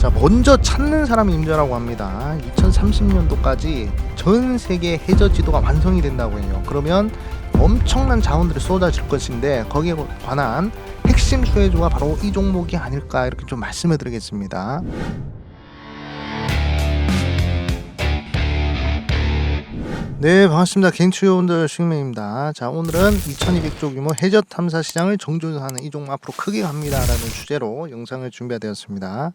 자, 먼저 찾는 사람이 임자라고 합니다. 2030년도까지 전 세계 해저 지도가 완성이 된다고 해요. 그러면 엄청난 자원들이 쏟아질 것인데 거기에 관한 핵심 수혜주가 바로 이 종목이 아닐까 이렇게 좀 말씀해 드리겠습니다. 네, 반갑습니다. 개인투자원들 수익맨입니다. 자, 오늘은 2200조 규모 해저 탐사 시장을 정조준하는 이 종목 앞으로 크게 갑니다라는 주제로 영상을 준비되었습니다.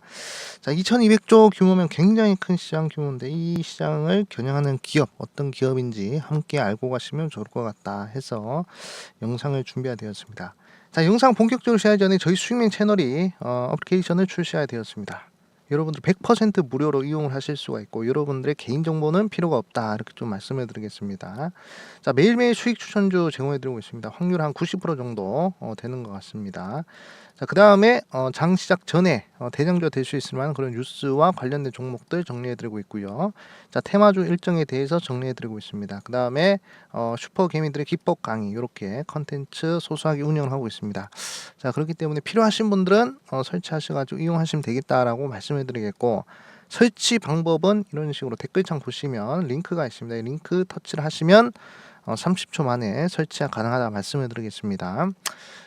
자, 2200조 규모면 굉장히 큰 시장 규모인데 이 시장을 겨냥하는 기업, 어떤 기업인지 함께 알고 가시면 좋을 것 같다 해서 영상을 준비되었습니다. 자, 영상 본격적으로 시작하기 전에 저희 수익맨 채널이 어플리케이션을 출시되었습니다. 여러분들 100% 무료로 이용을 하실 수가 있고 여러분들의 개인정보는 필요가 없다 이렇게 좀 말씀을 드리겠습니다. 자, 매일매일 수익 추천주 제공해 드리고 있습니다. 확률 한 90% 정도 되는 것 같습니다. 자, 그 다음에 장 시작 전에 대장주가 될 수 있을 만한 그런 뉴스와 관련된 종목들 정리해 드리고 있고요. 자, 테마주 일정에 대해서 정리해 드리고 있습니다. 그 다음에 슈퍼 개미들의 기법 강의 이렇게 컨텐츠 소소하게 운영을 하고 있습니다. 자, 그렇기 때문에 필요하신 분들은 설치하셔가지고 이용하시면 되겠다라고 말씀해 드리겠고, 설치 방법은 이런 식으로 댓글창 보시면 링크가 있습니다. 링크 터치를 하시면 30초 만에 설치가 가능하다 말씀을 드리겠습니다.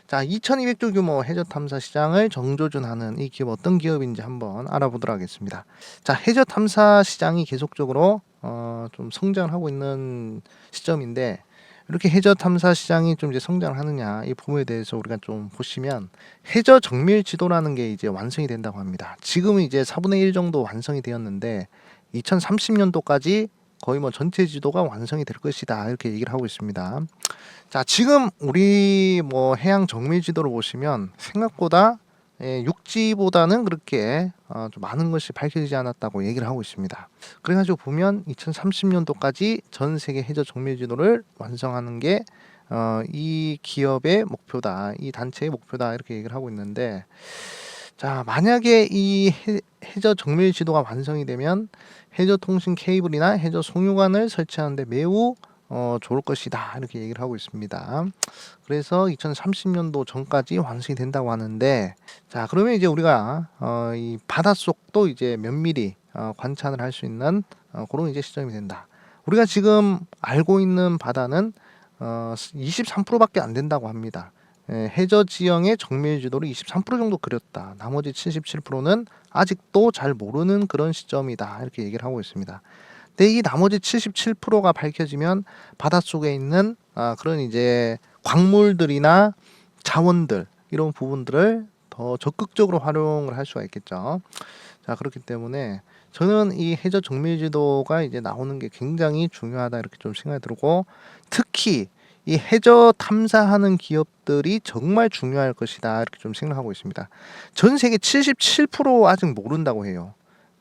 자, 2200조 규모 해저 탐사 시장을 정조준하는 이 기업 어떤 기업인지 한번 알아보도록 하겠습니다. 자, 해저 탐사 시장이 계속적으로 좀 성장을 하고 있는 시점인데 이렇게 해저 탐사 시장이 좀 이제 성장을 하느냐 이 부분에 대해서 우리가 좀 보시면 해저 정밀 지도라는 게 이제 완성이 된다고 합니다. 지금은 이제 4분의 1 정도 완성이 되었는데 2030년도까지 거의 뭐 전체 지도가 완성이 될 것이다 이렇게 얘기를 하고 있습니다. 자, 지금 우리 뭐 해양 정밀 지도를 보시면 생각보다 육지보다는 그렇게 좀 많은 것이 밝혀지지 않았다고 얘기를 하고 있습니다. 그래가지고 보면 2030년도까지 전 세계 해저 정밀 지도를 완성하는 게 이 기업의 목표다, 이 단체의 목표다 이렇게 얘기를 하고 있는데, 자, 만약에 이 해저 정밀 지도가 완성이 되면 해저 통신 케이블이나 해저 송유관을 설치하는데 매우 좋을 것이다 이렇게 얘기를 하고 있습니다. 그래서 2030년도 전까지 완성이 된다고 하는데, 자, 그러면 이제 우리가 이 바닷속도 이제 면밀히 관찰을 할 수 있는 그런 이제 시점이 된다. 우리가 지금 알고 있는 바다는 23%밖에 안 된다고 합니다. 해저 지형의 정밀 지도를 23% 정도 그렸다. 나머지 77%는 아직도 잘 모르는 그런 시점이다 이렇게 얘기를 하고 있습니다. 근데 이 나머지 77%가 밝혀지면 바닷속에 있는 그런 이제 광물들이나 자원들 이런 부분들을 더 적극적으로 활용을 할 수가 있겠죠. 자, 그렇기 때문에 저는 이 해저 정밀 지도가 이제 나오는 게 굉장히 중요하다 이렇게 좀 생각이 들고, 특히 이 해저 탐사하는 기업들이 정말 중요할 것이다 이렇게 좀 생각하고 있습니다. 전 세계 77% 아직 모른다고 해요.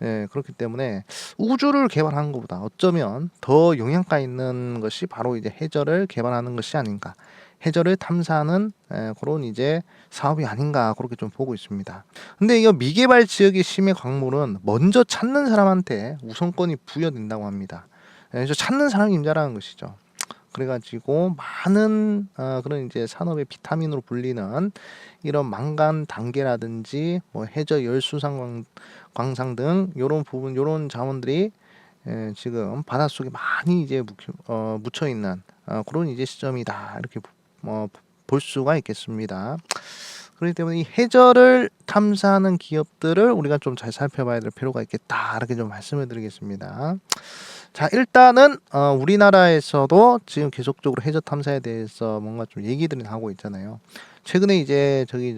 예, 그렇기 때문에 우주를 개발하는 것보다 어쩌면 더 영향가 있는 것이 바로 이제 해저를 개발하는 것이 아닌가, 해저를 탐사하는 그런 이제 사업이 아닌가 그렇게 좀 보고 있습니다. 근데 이거 미개발 지역의 심해 광물은 먼저 찾는 사람한테 우선권이 부여된다고 합니다. 그래서 찾는 사람이 임자라는 것이죠. 그래가지고 많은 그런 이제 산업의 비타민으로 불리는 이런 망간 단계라든지 뭐 해저 열수상 광산 등 요런 부분, 요런 자원들이 지금 바닷속에 많이 이제 묻혀 있는 그런 이제 시점이다 이렇게 볼 수가 있겠습니다. 그렇기 때문에 이 해저를 탐사하는 기업들을 우리가 좀 잘 살펴봐야 될 필요가 있겠다 이렇게 좀 말씀을 드리겠습니다. 자, 일단은 우리나라에서도 지금 계속적으로 해저 탐사에 대해서 뭔가 좀 얘기들이 나오고 있잖아요. 최근에 이제 저기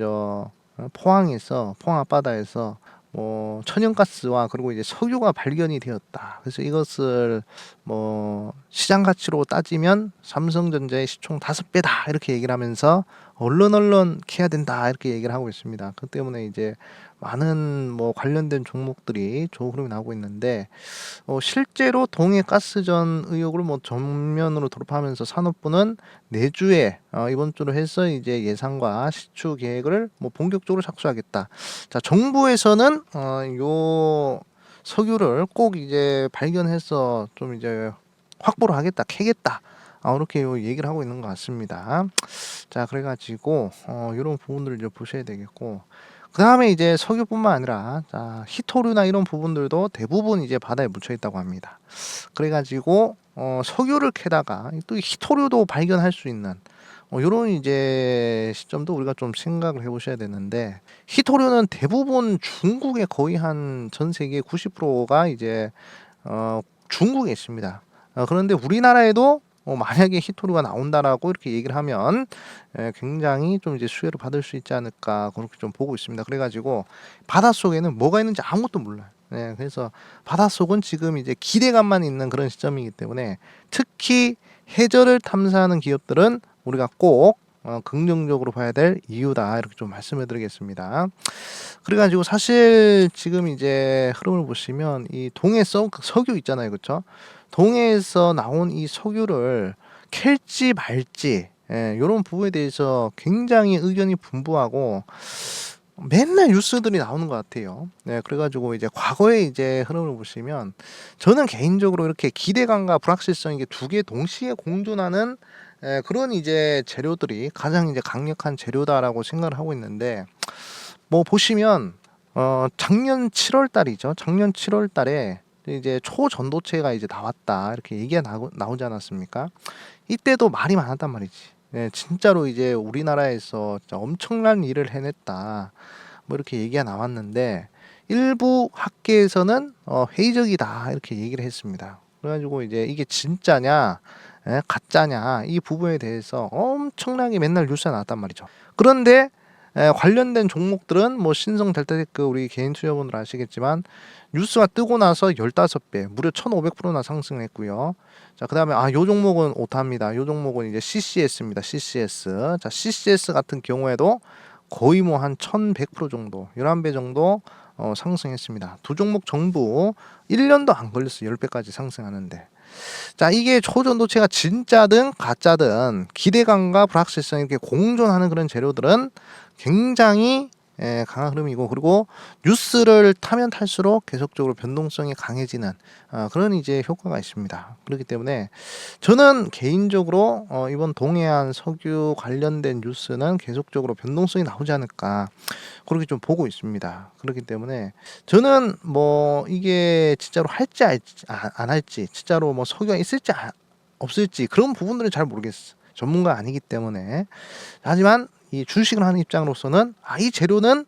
포항에서, 포항 앞바다에서 뭐 천연가스와 그리고 이제 석유가 발견이 되었다. 그래서 이것을 뭐 시장 가치로 따지면 삼성전자의 시총 5배다 이렇게 얘기를 하면서 얼른 캐야 된다 이렇게 얘기를 하고 있습니다. 그 때문에 이제 많은 뭐 관련된 종목들이 좋은 흐름이 나오고 있는데, 실제로 동해 가스전 의혹을 뭐 전면으로 돌파하면서 산업부는 내주에 이번 주로 해서 이제 예산과 시추 계획을 뭐 본격적으로 착수하겠다. 자, 정부에서는 요 석유를 꼭 이제 발견해서 좀 이제 확보를 하겠다, 캐겠다. 이렇게 얘기를 하고 있는 것 같습니다. 자, 그래가지고 이런 부분들을 이제 보셔야 되겠고, 그다음에 이제 석유뿐만 아니라 자 희토류나 이런 부분들도 대부분 이제 바다에 묻혀 있다고 합니다. 그래 가지고 석유를 캐다가 또 희토류도 발견할 수 있는 요런 이제 시점도 우리가 좀 생각을 해 보셔야 되는데, 희토류는 대부분 중국에 거의 한 전 세계 90%가 이제 중국에 있습니다. 그런데 우리나라에도 만약에 희토류가 나온다라고 이렇게 얘기를 하면 굉장히 좀 이제 수혜를 받을 수 있지 않을까 그렇게 좀 보고 있습니다. 그래 가지고 바닷속에는 뭐가 있는지 아무것도 몰라요. 네, 그래서 바닷속은 지금 이제 기대감만 있는 그런 시점이기 때문에 특히 해저를 탐사하는 기업들은 우리가 꼭 긍정적으로 봐야 될 이유다 이렇게 좀 말씀을 드리겠습니다. 그래 가지고 사실 지금 이제 흐름을 보시면 이 동해성 석유 있잖아요. 그쵸? 동해에서 나온 이 석유를 캘지 말지 요런 부분에 대해서 굉장히 의견이 분분하고 맨날 뉴스들이 나오는 것 같아요. 네, 그래 가지고 이제 과거의 이제 흐름을 보시면 저는 개인적으로 이렇게 기대감과 불확실성 이게 두 개 동시에 공존하는 그런 이제 재료들이 가장 이제 강력한 재료다라고 생각을 하고 있는데, 뭐 보시면 작년 7월 달이죠. 작년 7월 달에 이제 초전도체가 이제 나왔다 이렇게 얘기가 나오지 않았습니까? 이때도 말이 많았단 말이지. 예, 진짜로 이제 우리나라에서 진짜 엄청난 일을 해냈다 뭐 이렇게 얘기가 나왔는데, 일부 학계에서는 회의적이다 이렇게 얘기를 했습니다. 그래가지고 이제 이게 진짜냐 가짜냐 이 부분에 대해서 엄청나게 맨날 뉴스가 나왔단 말이죠. 그런데 관련된 종목들은 뭐 신성 델타테크 우리 개인 투자분들 아시겠지만 뉴스가 뜨고 나서 15배 무려 1500%나 상승했고요. 자, 그다음에 요 종목은 오타입니다. 요 종목은 이제 CCS입니다. CCS. 자, CCS 같은 경우에도 거의 뭐 한 1100% 정도, 11배 정도 상승했습니다. 두 종목 전부 1년도 안 걸렸어요. 10배까지 상승하는데. 자, 이게 초전도체가 진짜든 가짜든 기대감과 불확실성 이렇게 공존하는 그런 재료들은 굉장히 강한 흐름이고, 그리고 뉴스를 타면 탈수록 계속적으로 변동성이 강해지는 그런 이제 효과가 있습니다. 그렇기 때문에 저는 개인적으로 이번 동해안 석유 관련된 뉴스는 계속적으로 변동성이 나오지 않을까 그렇게 좀 보고 있습니다. 그렇기 때문에 저는 뭐 이게 진짜로 할지 안 할지, 진짜로 뭐 석유가 있을지 없을지 그런 부분들은 잘 모르겠어. 전문가 아니기 때문에. 하지만 이 주식을 하는 입장으로서는 이 재료는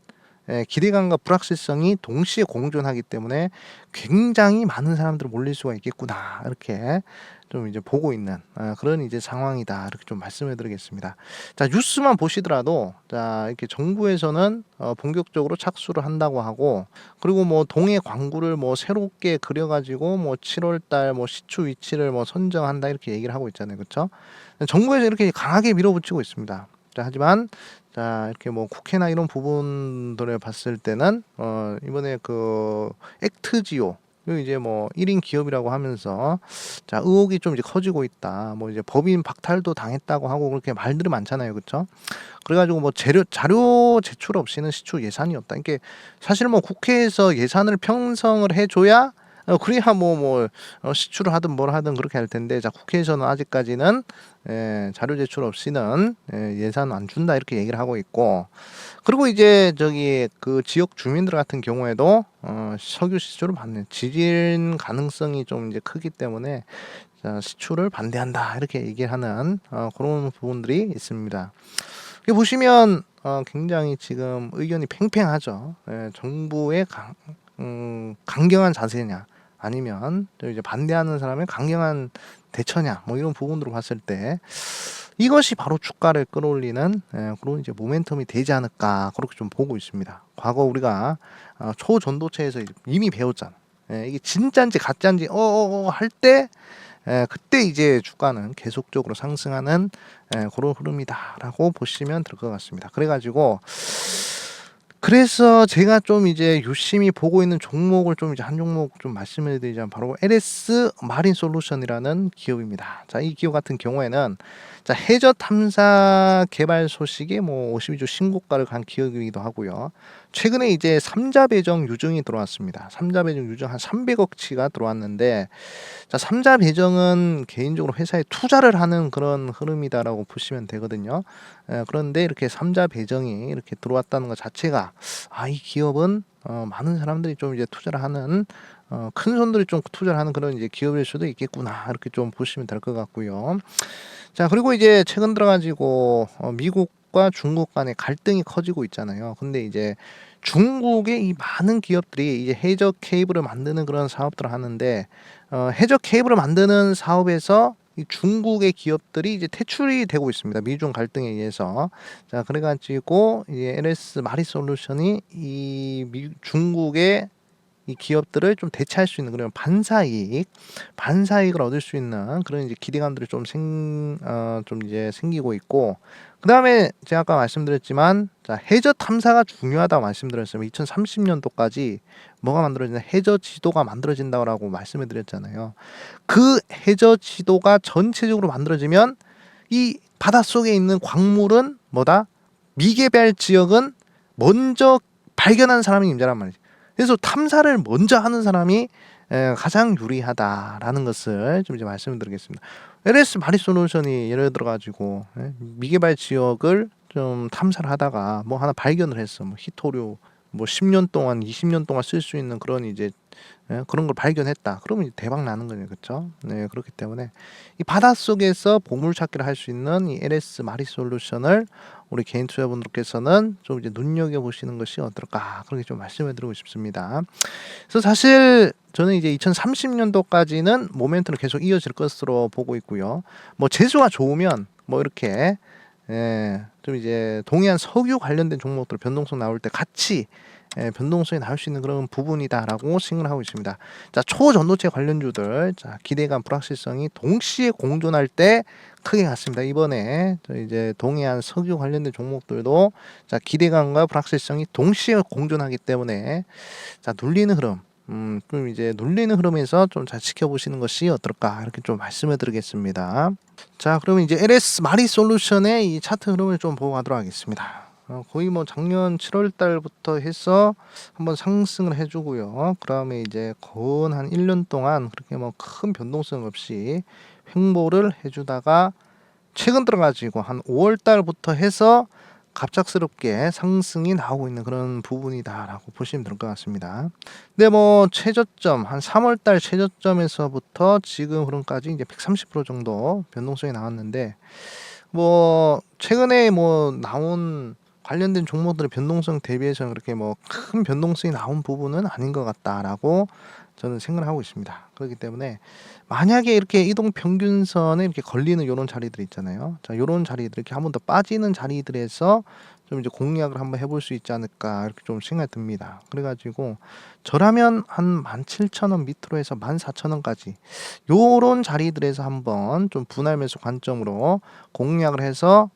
기대감과 불확실성이 동시에 공존하기 때문에 굉장히 많은 사람들이 몰릴 수가 있겠구나 이렇게 좀 이제 보고 있는 그런 이제 상황이다 이렇게 좀 말씀을 드리겠습니다. 자, 뉴스만 보시더라도 자 이렇게 정부에서는 본격적으로 착수를 한다고 하고, 그리고 뭐 동해 광구를 뭐 새롭게 그려가지고 뭐 7월달 뭐 시추 위치를 뭐 선정한다 이렇게 얘기를 하고 있잖아요. 그렇죠? 정부에서 이렇게 강하게 밀어붙이고 있습니다. 자, 하지만 자 이렇게 뭐 국회나 이런 부분들을 봤을 때는 이번에 그 액트지오 이제 뭐 1인 기업이라고 하면서 자 의혹이 좀 이제 커지고 있다. 뭐 이제 법인 박탈도 당했다고 하고 그렇게 말들이 많잖아요. 그렇죠? 그래가지고 뭐 자료 제출 없이는 시추 예산이 없다. 이게 사실 뭐 국회에서 예산을 편성을 해줘야 그래야 시추를 하든 뭘 하든 그렇게 할 텐데, 자 국회에서는 아직까지는 자료 제출 없이는 예산 안 준다 이렇게 얘기를 하고 있고, 그리고 이제 저기 그 지역 주민들 같은 경우에도 석유 시추를 받는 지진 가능성이 좀 이제 크기 때문에 자, 시추를 반대한다 이렇게 얘기하는 그런 부분들이 있습니다. 여기 보시면 굉장히 지금 의견이 팽팽하죠. 정부의 강경한 자세냐 아니면 또 이제 반대하는 사람의 강경한 대처냐 뭐 이런 부분으로 봤을 때 이것이 바로 주가를 끌어올리는 그런 이제 모멘텀이 되지 않을까 그렇게 좀 보고 있습니다. 과거 우리가 초전도체에서 이미 배웠잖아. 이게 진짜인지 가짜인지 할 때 그때 이제 주가는 계속적으로 상승하는 그런 흐름이다라고 보시면 될 것 같습니다. 그래서 제가 좀 이제 유심히 보고 있는 종목을 좀 이제 한 종목 좀 말씀을 드리자면 바로 LS 마린 솔루션이라는 기업입니다. 자, 이 기업 같은 경우에는 자, 해저 탐사 개발 소식에 뭐 52주 신고가를 간 기업이기도 하고요. 최근에 이제 삼자 배정 유증이 들어왔습니다. 삼자 배정 유증 한 300억치가 들어왔는데, 자, 삼자 배정은 개인적으로 회사에 투자를 하는 그런 흐름이다라고 보시면 되거든요. 그런데 이렇게 삼자 배정이 이렇게 들어왔다는 것 자체가, 이 기업은 많은 사람들이 좀 이제 투자를 하는, 큰 손들이 좀 투자를 하는 그런 이제 기업일 수도 있겠구나, 이렇게 좀 보시면 될 것 같고요. 자, 그리고 이제 최근 들어가지고 미국과 중국 간의 갈등이 커지고 있잖아요. 근데 이제 중국의 이 많은 기업들이 이제 해저 케이블을 만드는 그런 사업들을 하는데, 해저 케이블을 만드는 사업에서 이 중국의 기업들이 이제 퇴출이 되고 있습니다. 미중 갈등에 의해서. 자, 그래가지고 이제 LS 마리솔루션이 중국의 이 기업들을 좀 대체할 수 있는 그런 반사이익을 얻을 수 있는 그런 이제 기대감들이 좀 이제 생기고 있고, 그 다음에 제가 아까 말씀드렸지만, 자, 해저 탐사가 중요하다고 말씀드렸어요. 2030년도까지 뭐가 만들어진다? 해저 지도가 만들어진다고 말씀을 드렸잖아요. 그 해저 지도가 전체적으로 만들어지면 이 바닷속에 있는 광물은 뭐다? 미개발 지역은 먼저 발견한 사람이 임자란 말이죠. 그래서 탐사를 먼저 하는 사람이 가장 유리하다라는 것을 좀 이제 말씀을 드리겠습니다. LS 마리솔루션이 예를 들어 가지고 미개발 지역을 좀 탐사를 하다가 뭐 하나 발견을 했어. 뭐 히토류 뭐 10년 동안 20년 동안 쓸 수 있는 그런 이제 그런 걸 발견했다. 그러면 이제 대박 나는 거예요. 그렇죠? 네, 그렇기 때문에 이 바닷속에서 보물 찾기를 할 수 있는 이 LS 마리솔루션을 우리 개인 투자분들께서는 좀 이제 눈여겨 보시는 것이 어떨까, 그렇게 좀 말씀을 드리고 싶습니다. 그래서 사실 저는 이제 2030년도까지는 모멘텀은 계속 이어질 것으로 보고 있고요. 뭐 재수가 좋으면 뭐 이렇게 좀 이제 동해안 석유 관련된 종목들 변동성 나올 때 같이 변동성이 나올 수 있는 그런 부분이다라고 생각을 하고 있습니다. 자, 초전도체 관련주들, 자, 기대감, 불확실성이 동시에 공존할 때 크게 갔습니다. 이번에 이제 동해안 석유 관련된 종목들도 자, 기대감과 불확실성이 동시에 공존하기 때문에 자, 눌리는 흐름, 좀 이제 눌리는 흐름에서 좀 잘 지켜보시는 것이 어떨까, 이렇게 좀 말씀을 드리겠습니다. 자, 그러면 이제 LS 마리솔루션의 이 차트 흐름을 좀 보고 가도록 하겠습니다. 거의 뭐 작년 7월 달부터 해서 한번 상승을 해주고요. 그 다음에 이제 거의 한 1년 동안 그렇게 뭐 큰 변동성 없이 횡보를 해주다가 최근 들어가지고 한 5월 달부터 해서 갑작스럽게 상승이 나오고 있는 그런 부분이다라고 보시면 될 것 같습니다. 근데 뭐 최저점 한 3월 달 최저점에서부터 지금 흐름까지 이제 130% 정도 변동성이 나왔는데, 뭐 최근에 뭐 나온 관련된 종목들의 변동성 대비해서는 그렇게 뭐 큰 변동성이 나온 부분은 아닌 것 같다라고 저는 생각을 하고 있습니다. 그렇기 때문에 만약에 이렇게 이동 평균선에 이렇게 걸리는 요런 자리들 있잖아요. 자, 요런 자리들 이렇게 한 번 더 빠지는 자리들에서 좀 이제 공략을 한번 해볼 수 있지 않을까, 이렇게 좀 생각이 듭니다. 그래가지고 저라면 한 17,000원 밑으로 해서 14,000원까지 요런 자리들에서 한번 좀 분할 매수 관점으로 공략을 해서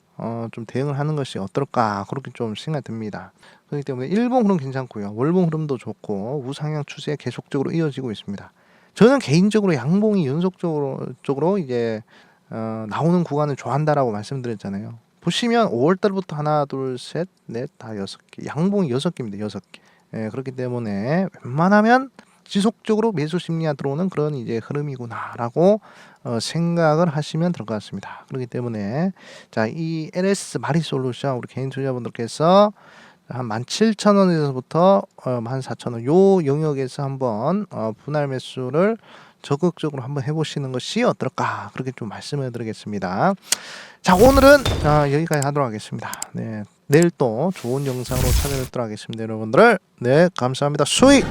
좀 대응을 하는 것이 어떨까, 그렇게 좀 생각이 듭니다. 그렇기 때문에 일봉 흐름 괜찮고요. 월봉 흐름도 좋고 우상향 추세 계속적으로 이어지고 있습니다. 저는 개인적으로 양봉이 연속적으로 이제 나오는 구간을 좋아한다라고 말씀드렸잖아요. 보시면 5월 달부터 하나, 둘, 셋, 넷, 다 6개. 양봉이 6개입니다. 6개. 그렇기 때문에 웬만하면 지속적으로 매수 심리가 들어오는 그런 이제 흐름이구나라고 생각을 하시면 될 것 같습니다. 그렇기 때문에 자, 이 LS 마리솔루션 우리 개인 투자분들께서 한 17,000원에서부터 14,000원 요 영역에서 한번 분할 매수를 적극적으로 한번 해보시는 것이 어떨까, 그렇게 좀 말씀을 드리겠습니다. 자, 오늘은 여기까지 하도록 하겠습니다. 네, 내일 또 좋은 영상으로 찾아뵙도록 하겠습니다. 여러분들, 네, 감사합니다. 수익!